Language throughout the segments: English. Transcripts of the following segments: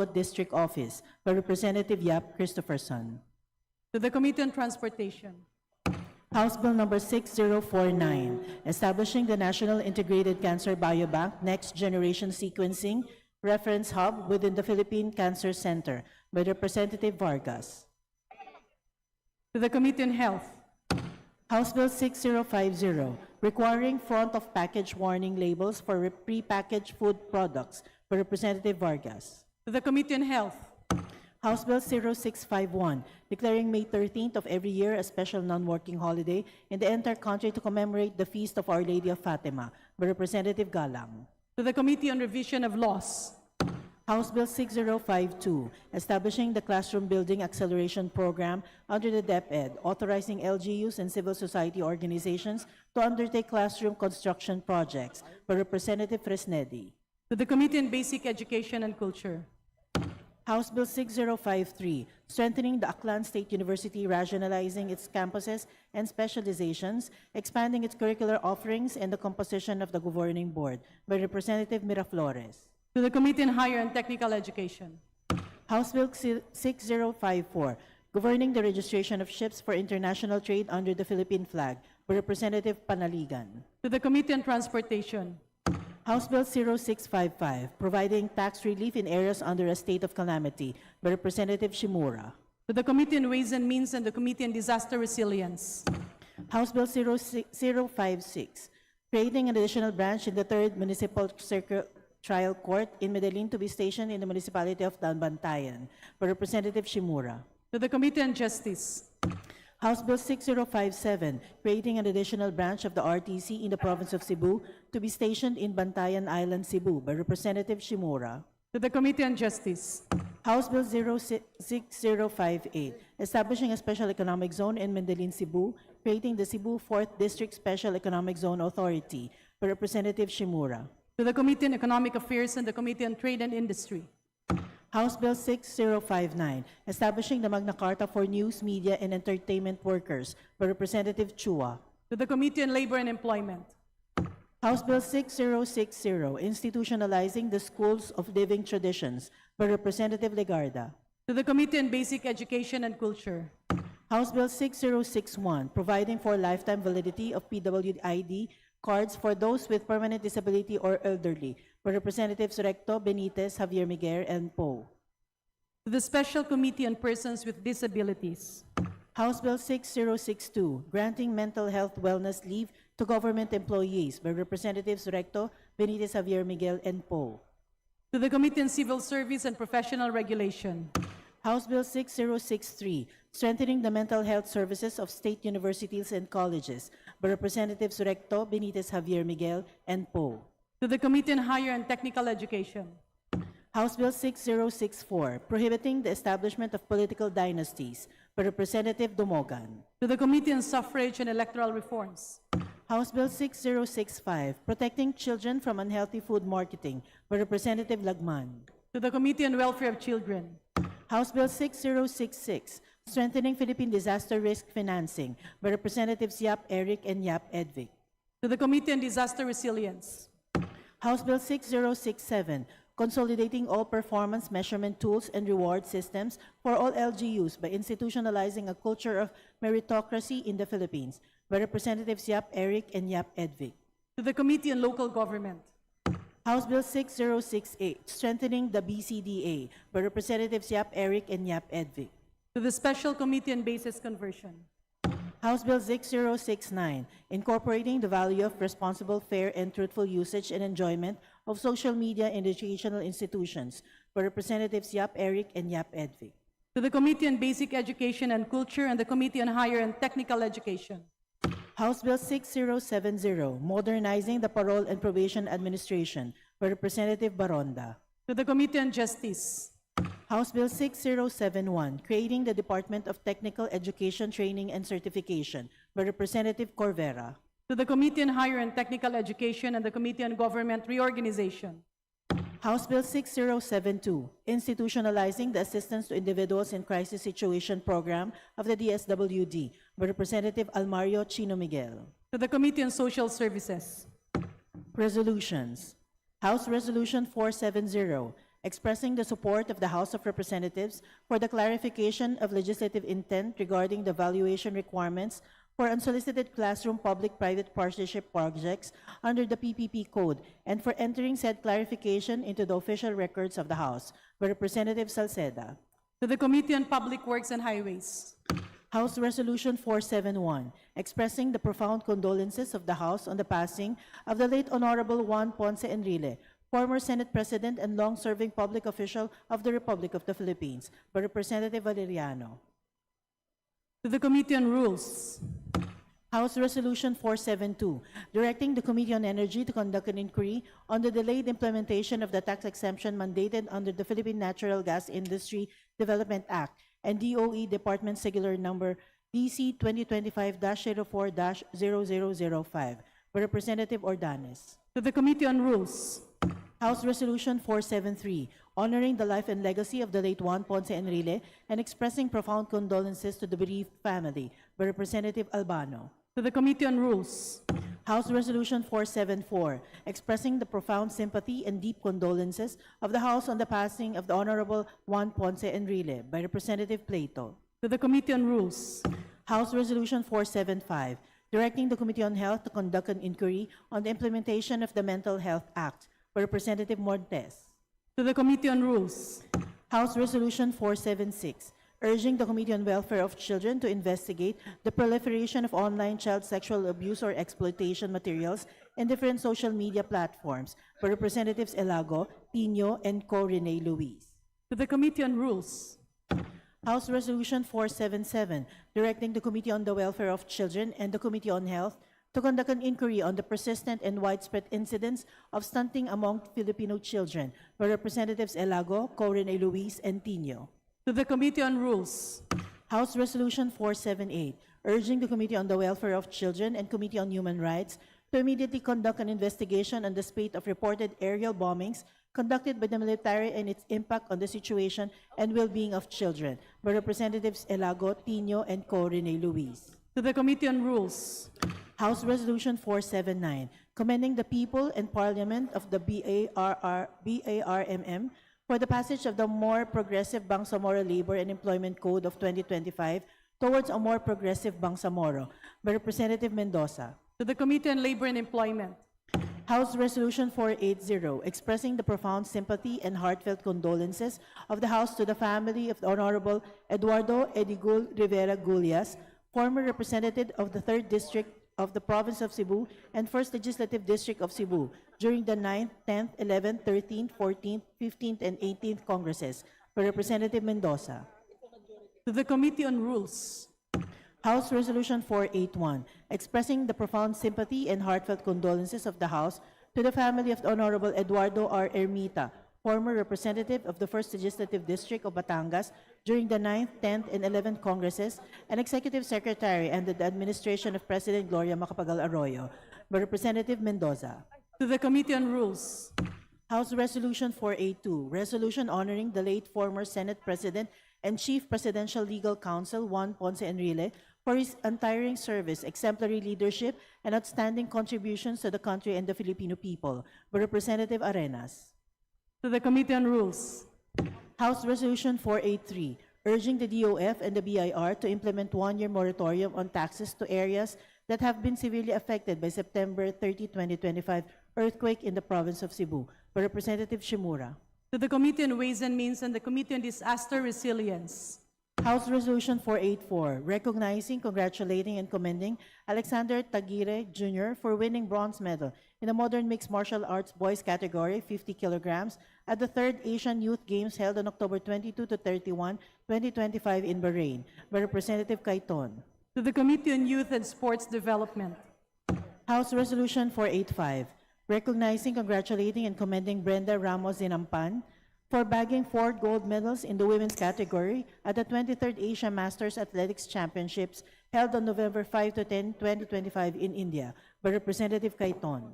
District Office by Representative Yap Christopherson. To the Committee on Transportation. House Bill number 6049, establishing the National Integrated Cancer Biobank Next Generation Sequencing Reference Hub within the Philippine Cancer Center by Representative Vargas. To the Committee on Health. House Bill 6050, requiring front of package warning labels for prepackaged food products by Representative Vargas. To the Committee on Health. House Bill 0651, declaring May 13th of every year a special non-working holiday in the entire country to commemorate the Feast of Our Lady of Fatima by Representative Galang. To the Committee on Revision of Laws. House Bill 6052, establishing the Classroom Building Acceleration Program under the DepEd, authorizing LGUs and civil society organizations to undertake classroom construction projects by Representative Fresnedi. To the Committee on Basic Education and Culture. House Bill 6053, strengthening the Aklan State University, rationalizing its campuses and specializations, expanding its curricular offerings, and the composition of the governing board by Representative Miraflores. To the Committee on Higher and Technical Education. House Bill 6054, governing the registration of ships for international trade under the Philippine flag by Representative Panaligan. To the Committee on Transportation. House Bill 0655, providing tax relief in areas under a state of calamity by Representative Shimura. To the Committee on Ways and Means and the Committee on Disaster Resilience. House Bill 056, creating an additional branch in the 3rd Municipal Circuit Trial Court in Medellin to be stationed in the municipality of Bantayan by Representative Shimura. To the Committee on Justice. House Bill 6057, creating an additional branch of the RTC in the province of Cebu to be stationed in Bantayan Island, Cebu by Representative Shimura. To the Committee on Justice. House Bill 06058, establishing a special economic zone in Medellin, Cebu, creating the Cebu 4th District Special Economic Zone Authority by Representative Shimura. To the Committee on Economic Affairs and the Committee on Trade and Industry. House Bill 6059, establishing the Magna Carta for News, Media, and Entertainment Workers by Representative Chua. To the Committee on Labor and Employment. House Bill 6060, institutionalizing the Schools of Living Traditions by Representative Legarda. To the Committee on Basic Education and Culture. House Bill 6061, providing for lifetime validity of PWID cards for those with permanent disability or elderly by Representatives Recto, Benitez, Javier Miguel, and Poe. To the Special Committee on Persons with Disabilities. House Bill 6062, granting mental health wellness leave to government employees by Representatives Recto, Benitez, Javier Miguel, and Poe. To the Committee on Civil Service and Professional Regulation. House Bill 6063, strengthening the mental health services of state universities and colleges by Representatives Recto, Benitez, Javier Miguel, and Poe. To the Committee on Higher and Technical Education. House Bill 6064, prohibiting the establishment of political dynasties by Representative Dumogan. To the Committee on Suffrage and Electoral Reforms. House Bill 6065, protecting children from unhealthy food marketing by Representative Lagman. To the Committee on Welfare of Children. House Bill 6066, strengthening Philippine disaster risk financing by Representatives Yap Eric and Yap Edvic. To the Committee on Disaster Resilience. House Bill 6067, consolidating all performance measurement tools and reward systems for all LGUs by institutionalizing a culture of meritocracy in the Philippines by Representatives Yap Eric and Yap Edvic. To the Committee on Local Government. House Bill 6068, strengthening the BCDA by Representatives Yap Eric and Yap Edvic. To the Special Committee on Basis Conversion. House Bill 6069, incorporating the value of responsible, fair, and truthful usage and enjoyment of social media in educational institutions by Representatives Yap Eric and Yap Edvic. To the Committee on Basic Education and Culture and the Committee on Higher and Technical Education. House Bill 6070, modernizing the Parole and Probation Administration by Representative Baronda. To the Committee on Justice. House Bill 6071, creating the Department of Technical Education, Training, and Certification by Representative Corvera. To the Committee on Higher and Technical Education and the Committee on Government Reorganization. House Bill 6072, institutionalizing the Assistance to Individuals in Crisis Situation Program of the DSWD by Representative Almario Chino Miguel. To the Committee on Social Services. Resolutions. House Resolution 470, expressing the support of the House of Representatives for the clarification of legislative intent regarding the valuation requirements for unsolicited classroom public-private partnership projects under the PPP Code and for entering said clarification into the official records of the House by Representative Salceda. To the Committee on Public Works and Highways. House Resolution 471, expressing the profound condolences of the House on the passing of the late Honorable Juan Ponce Enrile, former Senate President and long-serving public official of the Republic of the Philippines, by Representative Valeriano. To the Committee on Rules. House Resolution 472, directing the Committee on Energy to conduct an inquiry on the delayed implementation of the tax exemption mandated under the Philippine Natural Gas Industry Development Act and DOE Department Circular Number DC 2025-04-0005 by Representative Ordanes. To the Committee on Rules. House Resolution 473, honoring the life and legacy of the late Juan Ponce Enrile and expressing profound condolences to the bereaved family by Representative Albano. To the Committee on Rules. House Resolution 474, expressing the profound sympathy and deep condolences of the House on the passing of the Honorable Juan Ponce Enrile by Representative Plato. To the Committee on Rules. House Resolution 475, directing the Committee on Health to conduct an inquiry on the implementation of the Mental Health Act by Representative Montes. To the Committee on Rules. House Resolution 476, urging the Committee on Welfare of Children to investigate the proliferation of online child sexual abuse or exploitation materials in different social media platforms by Representatives Elago, Pino, and Co. Rene Luis. To the Committee on Rules. House Resolution 477, directing the Committee on the Welfare of Children and the Committee on Health to conduct an inquiry on the persistent and widespread incidence of stunting among Filipino children by Representatives Elago, Co. Rene Luis, and Tino. To the Committee on Rules. House Resolution 478, urging the Committee on the Welfare of Children and Committee on Human Rights to immediately conduct an investigation on the spate of reported aerial bombings conducted by the military and its impact on the situation and well-being of children by Representatives Elago, Tino, and Co. Rene Luis. To the Committee on Rules. House Resolution 479, commending the people and Parliament of the BARMM for the passage of the more progressive Bangsamoro Labor and Employment Code of 2025 towards a more progressive Bangsamoro by Representative Mendoza. To the Committee on Labor and Employment. House Resolution 480, expressing the profound sympathy and heartfelt condolences of the House to the family of the Honorable Eduardo Edigul Rivera Gullias, former representative of the 3rd District of the Province of Cebu and 1st Legislative District of Cebu during the 9th, 10th, 11th, 13th, 14th, 15th, and 18th Congresses by Representative Mendoza. To the Committee on Rules. House Resolution 481, expressing the profound sympathy and heartfelt condolences of the House to the family of the Honorable Eduardo R. Ermita, former representative of the 1st Legislative District of Batangas during the 9th, 10th, and 11th Congresses, and Executive Secretary under the administration of President Gloria Macapagal Arroyo, by Representative Mendoza. To the Committee on Rules. House Resolution 482, resolution honoring the late former Senate President and Chief Presidential Legal Counsel Juan Ponce Enrile for his untiring service, exemplary leadership, and outstanding contributions to the country and the Filipino people, by Representative Arenas. To the Committee on Rules. House Resolution 483, urging the DOF and the BIR to implement one-year moratorium on taxes to areas that have been severely affected by September 30, 2025 earthquake in the province of Cebu, by Representative Shimura. To the Committee on Ways and Means and the Committee on Disaster Resilience. House Resolution 484, recognizing, congratulating, and commending Alexander Taguire Jr. for winning bronze medal in the Modern Mixed Martial Arts Boys category, 50 kilograms, at the 3rd Asian Youth Games held on October 22 to 31, 2025 in Bahrain, by Representative Caiton. To the Committee on Youth and Sports Development. House Resolution 485, recognizing, congratulating, and commending Brenda Ramos Zinampan for bagging 4 gold medals in the women's category at the 23rd Asia Masters Athletics Championships held on November 5 to 10, 2025 in India, by Representative Caiton.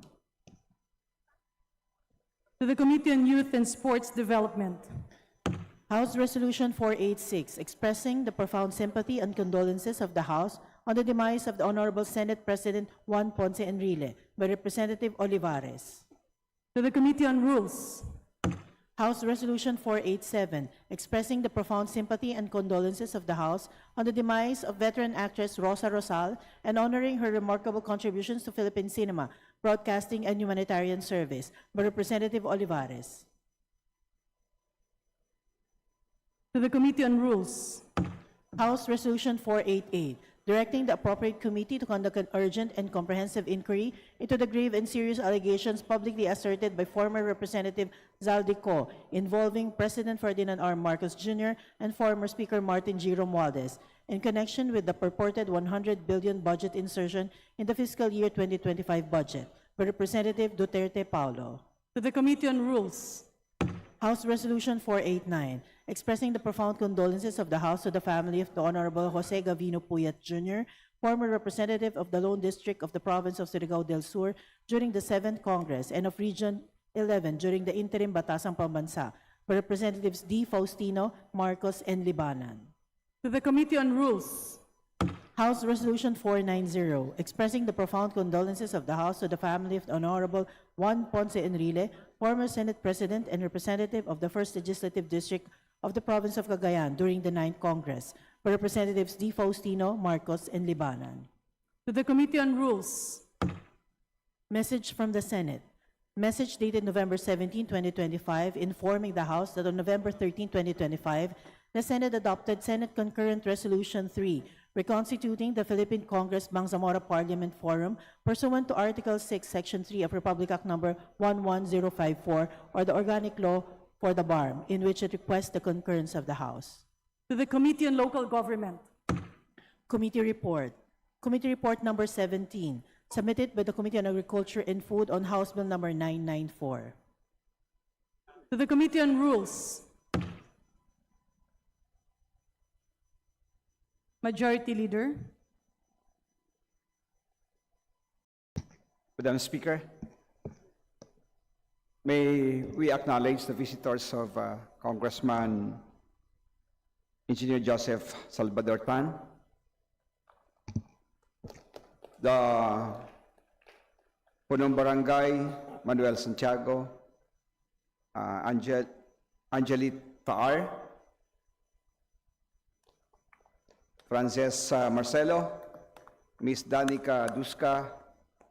To the Committee on Youth and Sports Development. House Resolution 486, expressing the profound sympathy and condolences of the House on the demise of the Honorable Senate President Juan Ponce Enrile, by Representative Olivares. To the Committee on Rules. House Resolution 487, expressing the profound sympathy and condolences of the House on the demise of veteran actress Rosa Rosal and honoring her remarkable contributions to Philippine cinema, broadcasting, and humanitarian service, by Representative Olivares. To the Committee on Rules. House Resolution 488, directing the appropriate committee to conduct an urgent and comprehensive inquiry into the grave and serious allegations publicly asserted by former Representative Zaldico involving President Ferdinand R. Marcos Jr. and former Speaker Martin G. Romualdez in connection with the purported 100 billion budget insertion in the fiscal year 2025 budget, by Representative Duterte Paulo. To the Committee on Rules. House Resolution 489, expressing the profound condolences of the House to the family of the Honorable Jose Gavino Puyat Jr., former representative of the Lone District of the Province of Surigao del Sur during the 7th Congress and of Region 11 during the interim Batasang Pambansa, by Representatives D. Faustino, Marcos, and Libanan. To the Committee on Rules. House Resolution 490, expressing the profound condolences of the House to the family of the Honorable Juan Ponce Enrile, former Senate President and representative of the 1st Legislative District of the Province of Cagayan during the 9th Congress, by Representatives D. Faustino, Marcos, and Libanan. To the Committee on Rules. Message from the Senate. Message dated November 17, 2025, informing the House that on November 13, 2025, the Senate adopted Senate Concurrent Resolution 3, reconstituting the Philippine Congress Bangsamoro Parliament Forum pursuant to Article 6, Section 3 of Republic Act No. 11054, or the Organic Law for the BARM, in which it requests the concurrence of the House. To the Committee on Local Government. Committee Report. Committee Report number 17, submitted by the Committee on Agriculture and Food on House Bill number 994. To the Committee on Rules. Majority Leader. Madam Speaker, may we acknowledge the visitors of Congressman Engineer Joseph Salvador Tan, the Punong Barangay Manuel Santiago, Angelit Taar, Frances Marcelo, Ms. Danica Duska,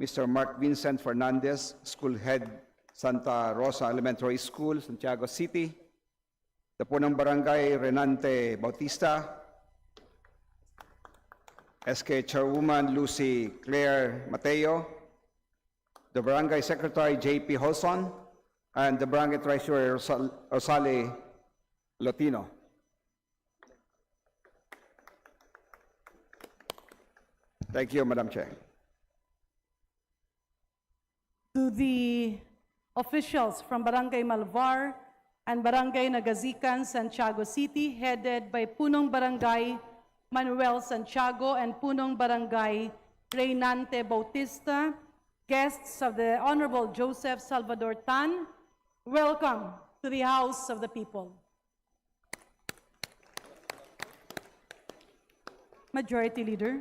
Mr. Mark Vincent Fernandez, School Head, Santa Rosa Elementary School, Santiago City, the Punong Barangay Renante Bautista, SK Chairwoman Lucy Claire Mateo, the Barangay Secretary J.P. Holson, and the Barangay Treasurer Rosale Lotino. Thank you, Madam Chair. To the officials from Barangay Malvar and Barangay Nagazican, Santiago City, headed by Punong Barangay Manuel Santiago and Punong Barangay Reynante Bautista, guests of the Honorable Joseph Salvador Tan, welcome to the House of the People. Majority Leader.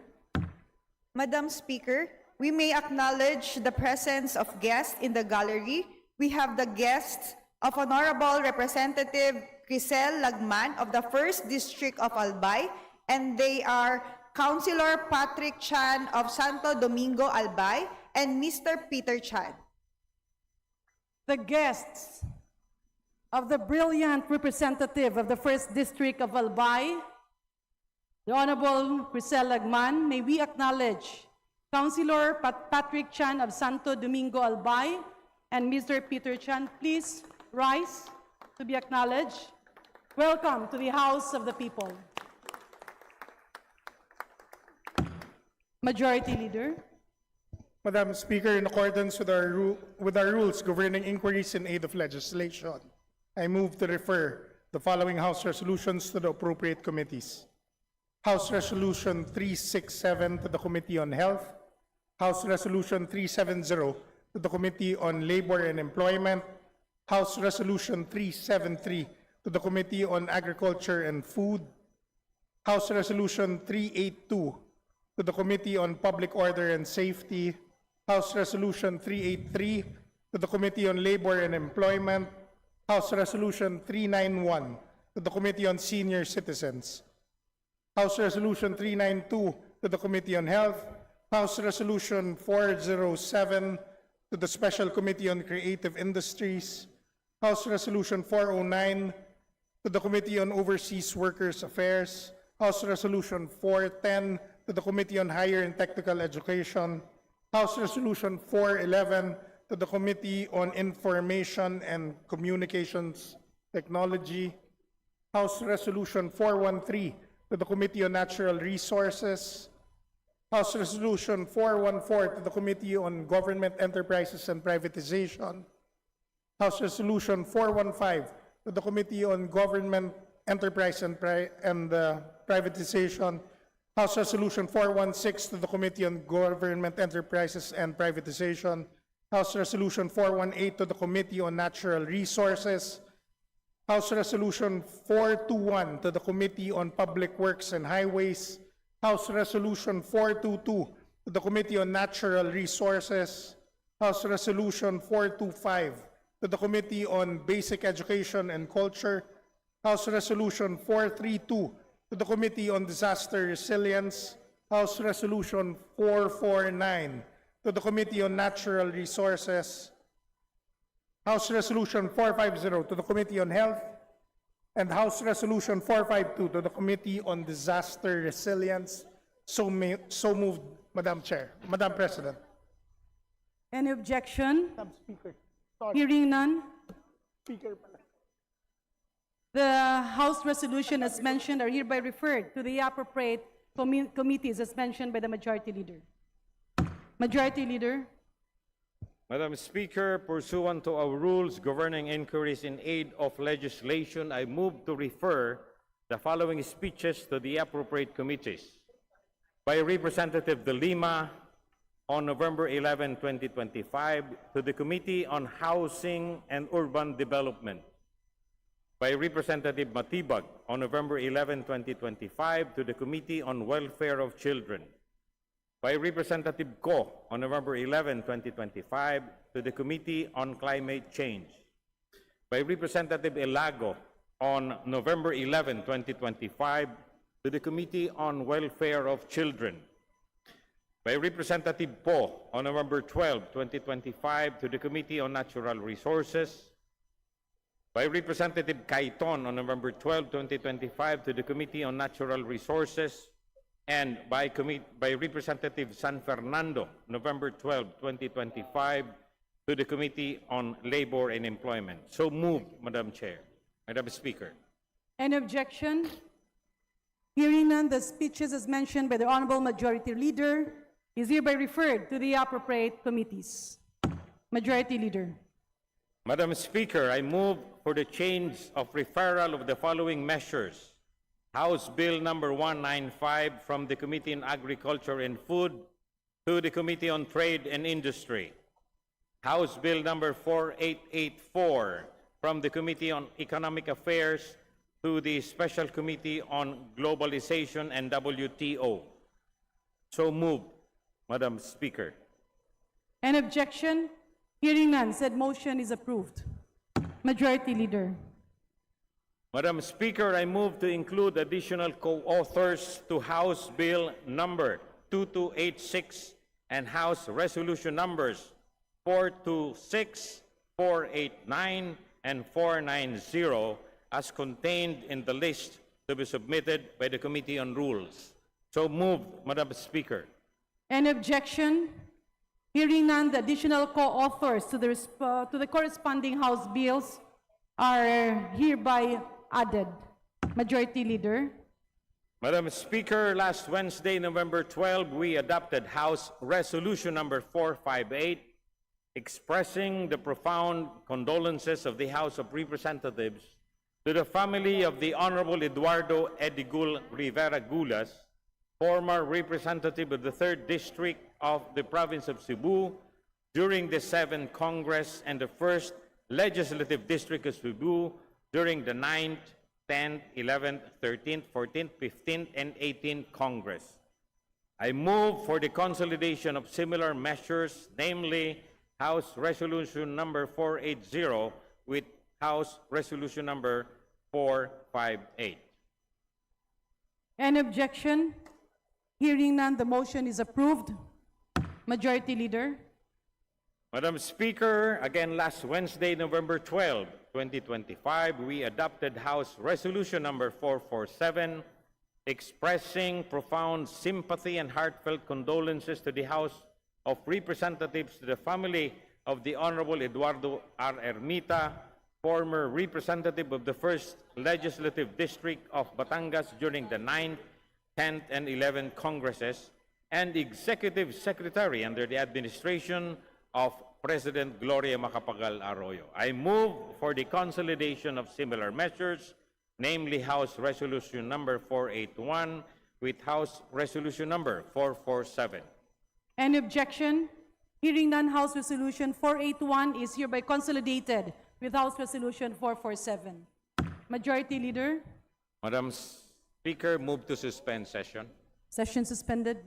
Madam Speaker, we may acknowledge the presence of guests in the gallery. We have the guests of Honorable Representative Crisel Lagman of the 1st District of Albay, and they are Councilor Patrick Chan of Santo Domingo, Albay, and Mr. Peter Chan. The guests of the brilliant representative of the 1st District of Albay, the Honorable Crisel Lagman, may we acknowledge Councilor Patrick Chan of Santo Domingo, Albay, and Mr. Peter Chan. Please rise to be acknowledged. Welcome to the House of the People. Majority Leader. Madam Speaker, in accordance with our rules governing inquiries in aid of legislation, I move to refer the following House resolutions to the appropriate committees. House Resolution 367 to the Committee on Health, House Resolution 370 to the Committee on Labor and Employment, House Resolution 373 to the Committee on Agriculture and Food, House Resolution 382 to the Committee on Public Order and Safety, House Resolution 383 to the Committee on Labor and Employment, House Resolution 391 to the Committee on Senior Citizens. House Resolution 392 to the Committee on Health. House Resolution 407 to the Special Committee on Creative Industries. House Resolution 409 to the Committee on Overseas Workers Affairs. House Resolution 410 to the Committee on Higher and Technical Education. House Resolution 411 to the Committee on Information and Communications Technology. House Resolution 413 to the Committee on Natural Resources. House Resolution 414 to the Committee on Government Enterprises and Privatization. House Resolution 415 to the Committee on Government Enterprise and Privatization. House Resolution 416 to the Committee on Government Enterprises and Privatization. House Resolution 418 to the Committee on Natural Resources. House Resolution 421 to the Committee on Public Works and Highways. House Resolution 422 to the Committee on Natural Resources. House Resolution 425 to the Committee on Basic Education and Culture. House Resolution 432 to the Committee on Disaster Resilience. House Resolution 449 to the Committee on Natural Resources. House Resolution 450 to the Committee on Health. And House Resolution 452 to the Committee on Disaster Resilience. So moved, Madam Chair. Madam President. Any objection? Madam Speaker. Sorry, Hearing none. Speaker pala. The House resolution as mentioned are hereby referred to the appropriate committees as mentioned by the Majority Leader. Majority Leader. Madam Speaker, pursuant to our rules governing inquiries in aid of legislation, I move to refer the following speeches to the appropriate committees. By Representative De Lima on November 11, 2025, to the Committee on Housing and Urban Development. By Representative Matibag on November 11, 2025, to the Committee on Welfare of Children. By Representative Ko on November 11, 2025, to the Committee on Climate Change. By Representative Elago on November 11, 2025, to the Committee on Welfare of Children. By Representative Po on November 12, 2025, to the Committee on Natural Resources. By Representative Caiton on November 12, 2025, to the Committee on Natural Resources. And by Representative San Fernando, November 12, 2025, to the Committee on Labor and Employment. So moved, Madam Chair. Madam Speaker. Any objection? Hearing none, the speeches as mentioned by the Honorable Majority Leader is hereby referred to the appropriate committees. Majority Leader. Madam Speaker, I move for the change of referral of the following measures. House Bill number 195 from the Committee on Agriculture and Food to the Committee on Trade and Industry. House Bill number 4884 from the Committee on Economic Affairs to the Special Committee on Globalization and WTO. So moved, Madam Speaker. Any objection? Hearing none, said motion is approved. Majority Leader. Madam Speaker, I move to include additional co-authors to House Bill number 2286 and House Resolution numbers 426, 489, and 490 as contained in the list to be submitted by the Committee on Rules. So moved, Madam Speaker. Any objection? Hearing none, the additional co-authors to the corresponding House bills are hereby added. Majority Leader. Madam Speaker, last Wednesday, November 12, we adopted House Resolution number 458, expressing the profound condolences of the House of Representatives to the family of the Honorable Eduardo Edigul Rivera Gulas, former representative of the 3rd District of the Province of Cebu during the 7th Congress and the 1st Legislative District of Cebu during the 9th, 10th, 11th, 13th, 14th, 15th, and 18th Congress. I move for the consolidation of similar measures, namely House Resolution number 480 with House Resolution Number 458. Any objection? Hearing none, the motion is approved. Majority Leader. Madam Speaker, again last Wednesday, November 12, 2025, we adopted House Resolution Number 447, expressing profound sympathy and heartfelt condolences to the House of Representatives, to the family of the Honorable Eduardo R. Ermita, former representative of the 1st Legislative District of Batangas during the 9th, 10th, and 11th Congresses, and Executive Secretary under the administration of President Gloria Macapagal Arroyo. I move for the consolidation of similar measures, namely House Resolution Number 481 with House Resolution Number 447. Any objection? Hearing none, House Resolution 481 is hereby consolidated with House Resolution 447. Majority Leader. Madam Speaker, move to suspend session. Session suspended.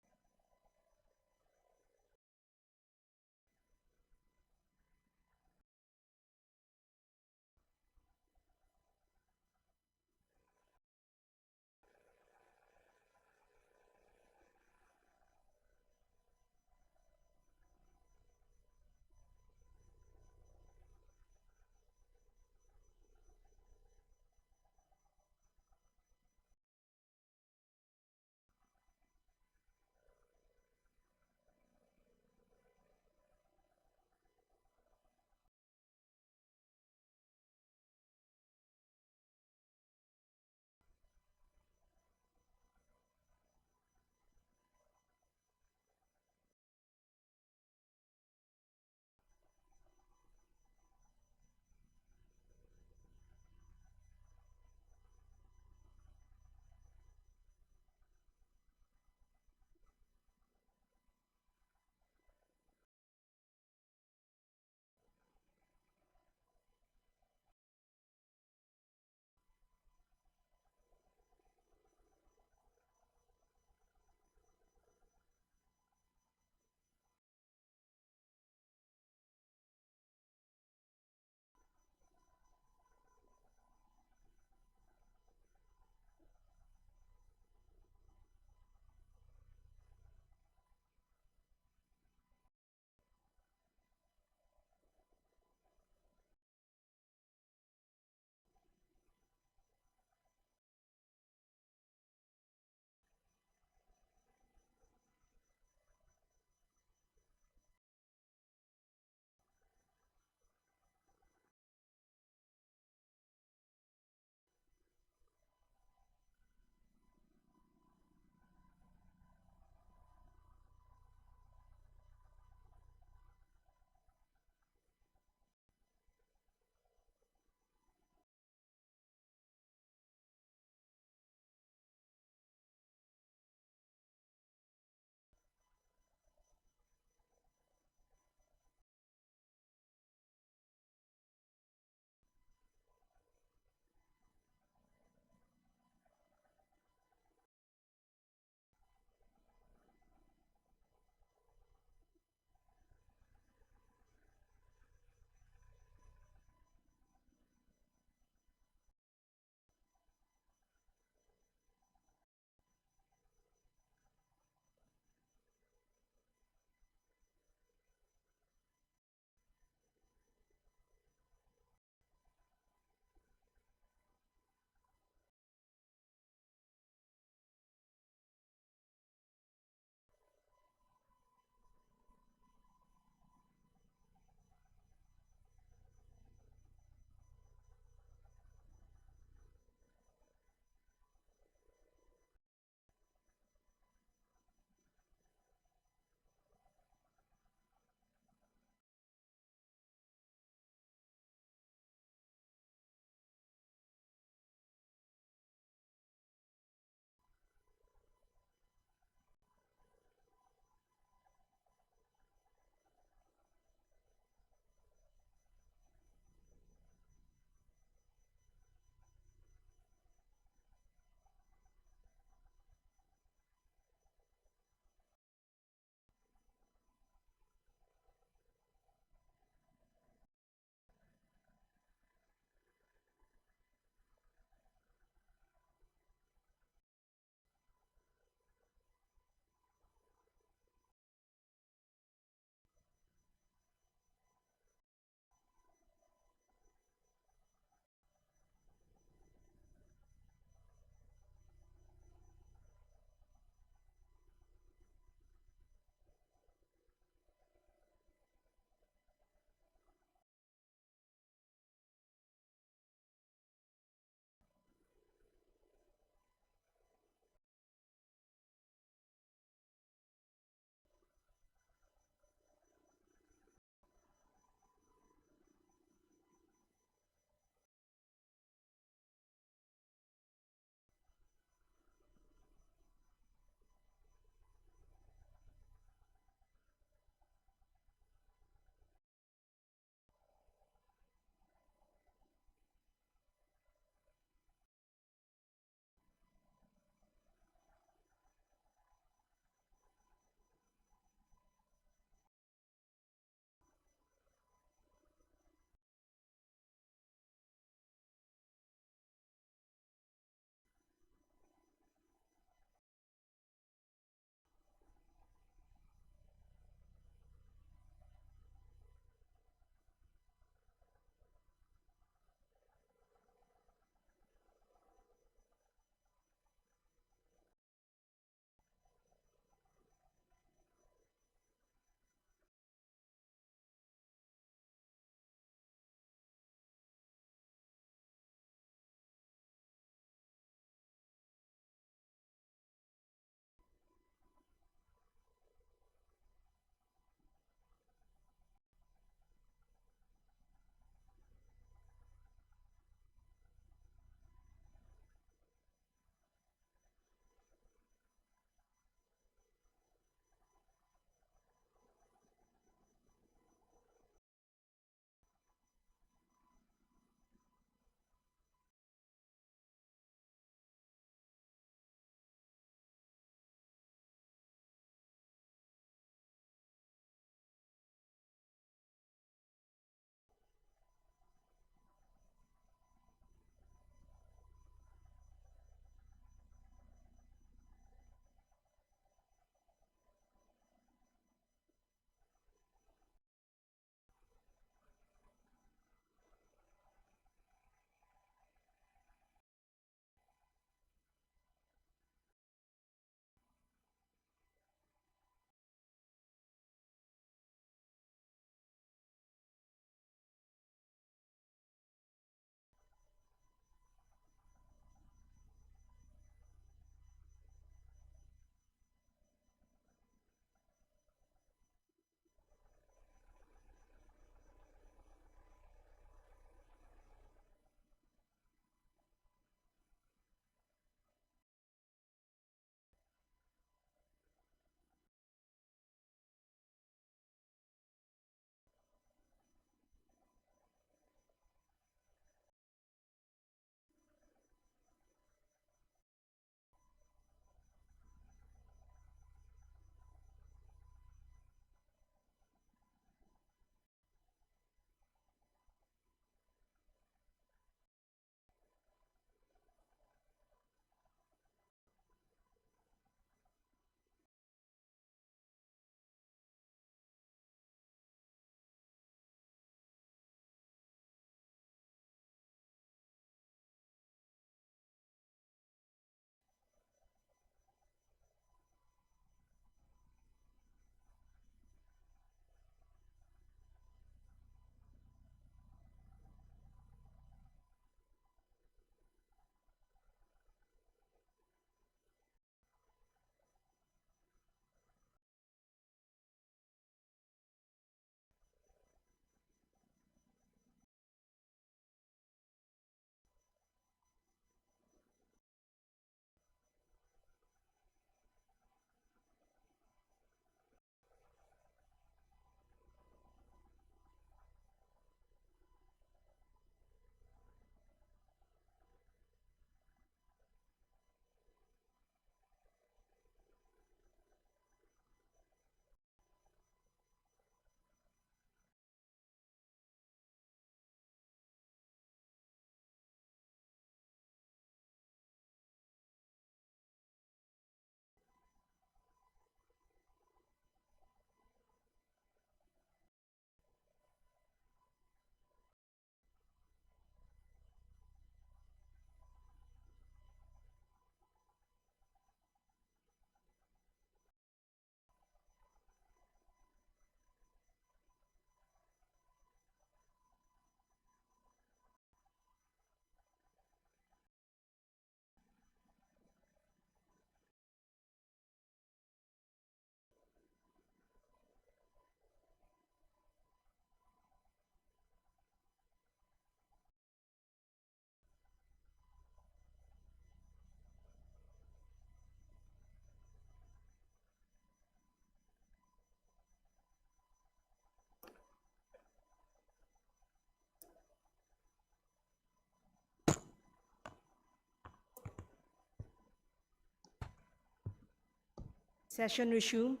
Session resume.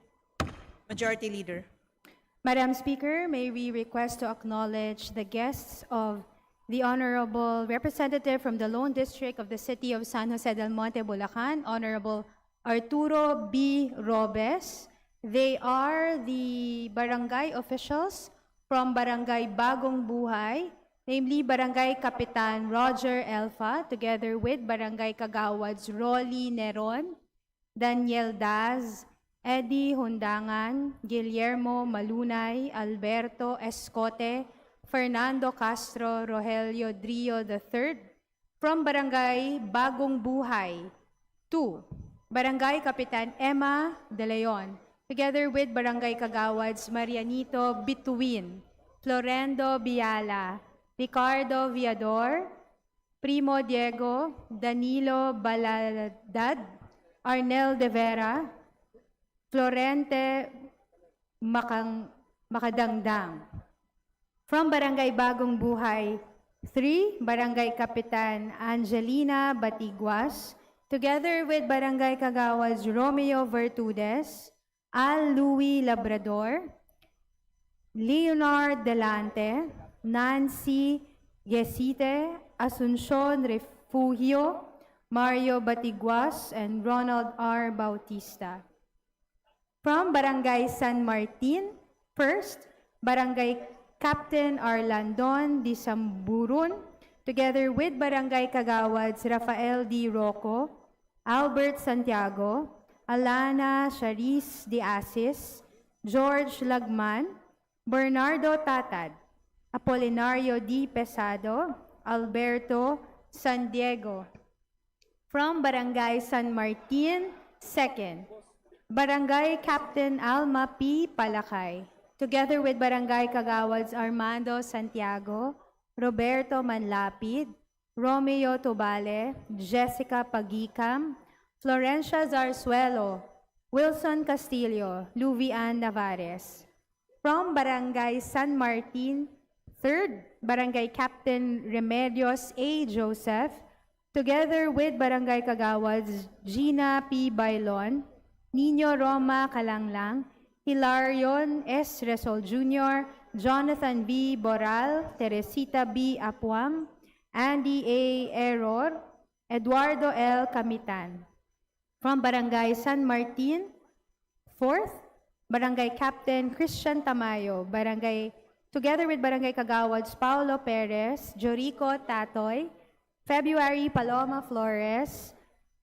Majority Leader. Madam Speaker, may we request to acknowledge the guests of the Honorable Representative from the Lone District of the City of San Jose del Monte, Bulacan, Honorable Arturo B. Robes. They are the barangay officials from Barangay Bagong Buhay, namely Barangay Kapitan Roger Elfa, together with Barangay Kagawads Rolly Neron, Daniel Daz, Eddie Hundangan, Guillermo Malunay, Alberto Escote, Fernando Castro, Rogelio Drio III, from Barangay Bagong Buhay. 2. Barangay Kapitan Emma De Leon, together with Barangay Kagawads Marianito Bituin, Florendo Biala, Ricardo Viador, Primo Diego, Danilo Baladad, Arnel De Vera, Florente Makadangdang. From Barangay Bagong Buhay, 3. Barangay Kapitan Angelina Batiguas, together with Barangay Kagawads Romeo Vertudes, Al Louis Labrador, Leonard Delante, Nancy Gesite, Asuncion Refugio, Mario Batiguas, and Ronald R. Bautista. From Barangay San Martin, 1st, Barangay Captain Arlandon Di Samburun, together with Barangay Kagawads Rafael D. Rocco, Albert Santiago, Alana Charis De Asis, George Lagman, Bernardo Tatad, Apolinario D. Pesado, Alberto San Diego. From Barangay San Martin, 2nd, Barangay Captain Alma P. Palakay, together with Barangay Kagawads Armando Santiago, Roberto Manlapid, Romeo Tobale, Jessica Pagicam, Florencia Zarzuelo, Wilson Castillo, Luvian Navares. From Barangay San Martin, 3rd, Barangay Captain Remedios A. Joseph, together with Barangay Kagawads Gina P. Bailon, Nino Roma Calanglang, Hilarion S. Resol Jr., Jonathan V. Boral, Teresita B. Apuam, Andy A. Error, Eduardo L. Camitan. From Barangay San Martin, 4th, Barangay Captain Christian Tamayo, together with Barangay Kagawads Paulo Perez, Jorico Tatoy, February Paloma Flores,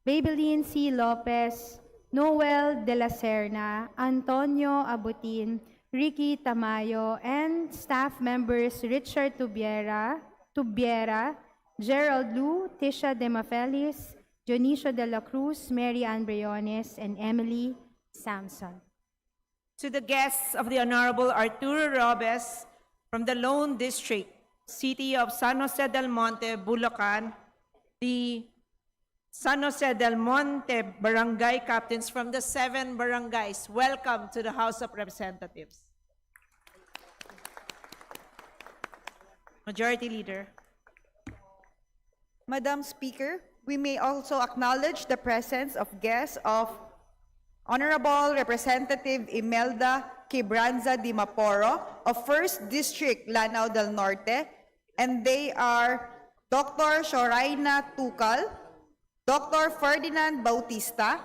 Babeline C. Lopez, Noel De La Serna, Antonio Abutin, Ricky Tamayo, and staff members Richard Tubiera, Gerald Lu, Tisha Demafelis, Dionisio De La Cruz, Mary Ann Briones, and Emily Samson. To the guests of the Honorable Arturo Robes from the Lone District, City of San Jose del Monte, Bulacan, the San Jose del Monte Barangay Captains from the 7 barangays, welcome to the House of Representatives. Majority Leader. Madam Speaker, we may also acknowledge the presence of guests of Honorable Representative Imelda Quibranza Di Maporo of 1st District, Lanao del Norte, and they are Dr. Shoraina Tukal, Dr. Ferdinand Bautista,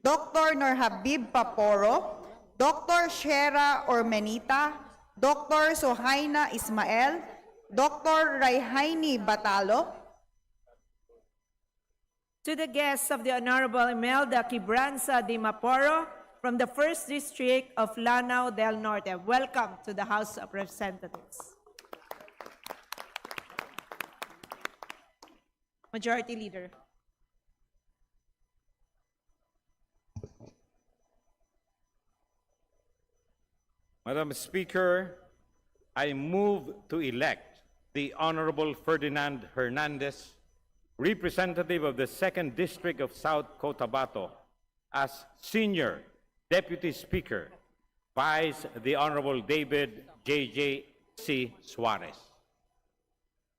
Dr. Norhabib Paporo, Dr. Shera Ormenita, Dr. Sohaina Ismael, Dr. Raihaini Batalo. To the guests of the Honorable Imelda Quibranza Di Maporo from the 1st District of Lanao del Norte, welcome to the House of Representatives. Majority Leader. Madam Speaker, I move to elect the Honorable Ferdinand Hernandez, representative of the 2nd District of South Cotabato, as Senior Deputy Speaker, vice the Honorable David J.J.C. Suarez.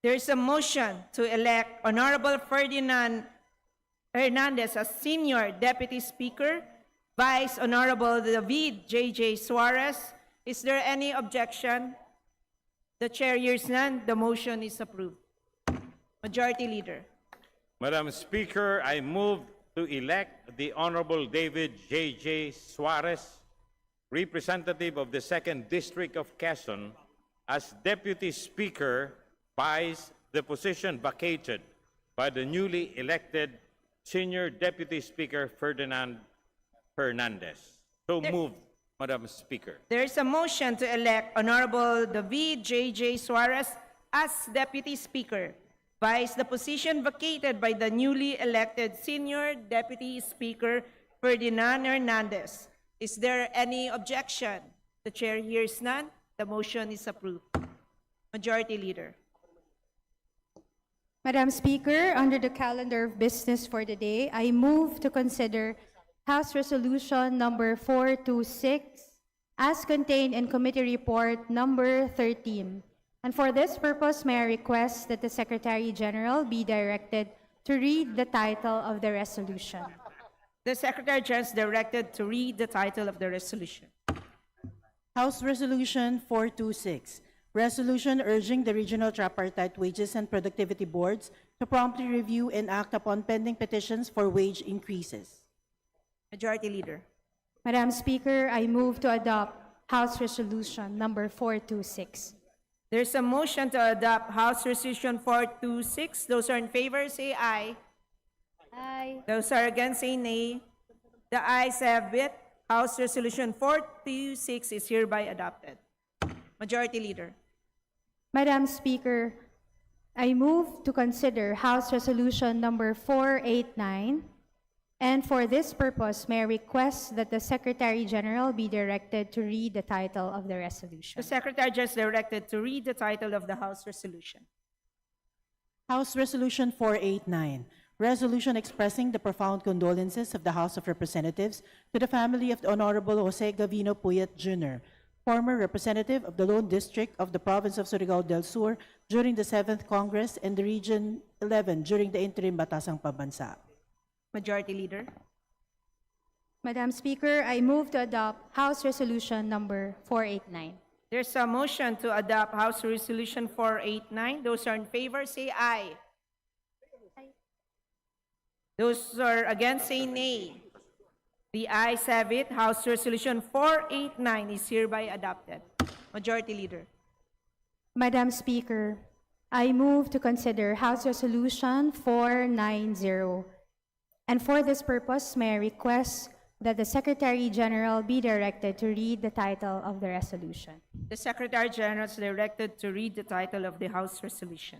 There is a motion to elect Honorable Ferdinand Hernandez as Senior Deputy Speaker Vice Honorable David J.J. Suarez. Is there any objection? The chair hears none. The motion is approved. Majority Leader. Madam Speaker, I move to elect the Honorable David J.J. Suarez, representative of the 2nd District of Quezon, as Deputy Speaker, vice the position vacated by the newly elected Senior Deputy Speaker Ferdinand Hernandez. So moved, Madam Speaker. There is a motion to elect Honorable David J.J. Suarez as Deputy Speaker, vice the position vacated by the newly elected Senior Deputy Speaker Ferdinand Hernandez. Is there any objection? The chair hears none. The motion is approved. Majority Leader. Madam Speaker, under the calendar of business for the day, I move to consider House Resolution number 426 as contained in Committee Report number 13. And for this purpose, may I request that the Secretary General be directed to read the title of the resolution. The Secretary General is directed to read the title of the resolution. House Resolution 426, resolution urging the regional tripartite wages and productivity boards to promptly review and act upon pending petitions for wage increases. Majority Leader. Madam Speaker, I move to adopt House Resolution number 426. There's a motion to adopt House Resolution 426. Those are in favor, say aye. Aye. Those are against, say nay. The ayes have it. House Resolution 426 is hereby adopted. Majority Leader. Madam Speaker, I move to consider House Resolution number 489, and for this purpose, may I request that the Secretary General be directed to read the title of the resolution. The Secretary General is directed to read the title of the House Resolution. House Resolution 489, resolution expressing the profound condolences of the House of Representatives to the family of the Honorable Jose Gavino Puyat Jr., former representative of the Lone District of the Province of Surigao del Sur during the 7th Congress and the Region 11 during the interim Batasang Pambansa. Majority Leader. Madam Speaker, I move to adopt House Resolution number 489. There's a motion to adopt House Resolution 489. Those are in favor, say aye. Those are against, say nay. The ayes have it. House Resolution 489 is hereby adopted. Majority Leader. Madam Speaker, I move to consider House Resolution 490. And for this purpose, may I request that the Secretary General be directed to read the title of the resolution. The Secretary General is directed to read the title of the House Resolution.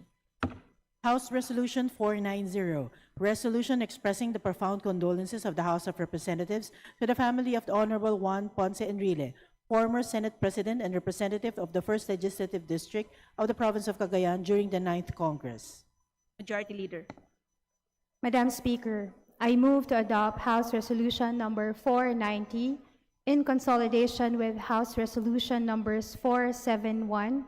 House Resolution 490, resolution expressing the profound condolences of the House of Representatives to the family of the Honorable Juan Ponce Enrile, former Senate President and representative of the 1st Legislative District of the Province of Cagayan during the 9th Congress. Majority Leader. Madam Speaker, I move to adopt House Resolution number 490 in consolidation with House Resolution numbers 471,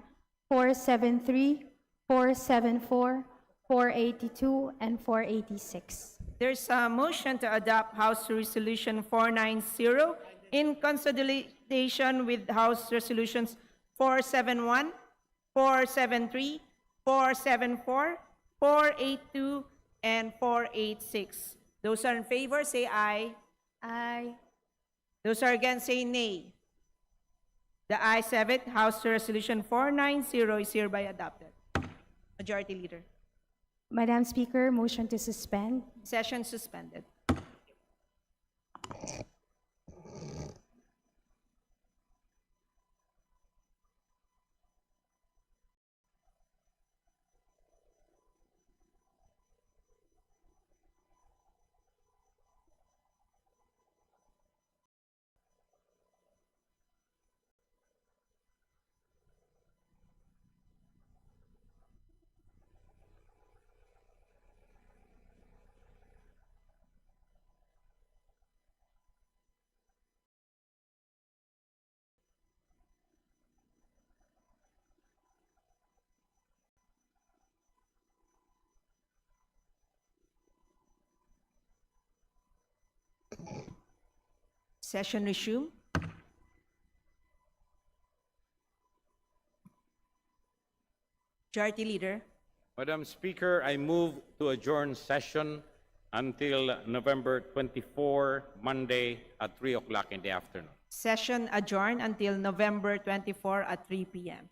473, 474, 482, and 486. There's a motion to adopt House Resolution 490 in consolidation with House Resolutions 471, 473, 474, 482, and 486. Those are in favor, say aye. Aye. Those are against, say nay. The ayes have it. House Resolution 490 is hereby adopted. Majority Leader. Madam Speaker, motion to suspend. Session suspended. Session resumed. Majority Leader. Madam Speaker, I move to adjourn session until November 24, Monday at 3 o'clock in the afternoon. Session adjourned until November 24 at 3 p.m.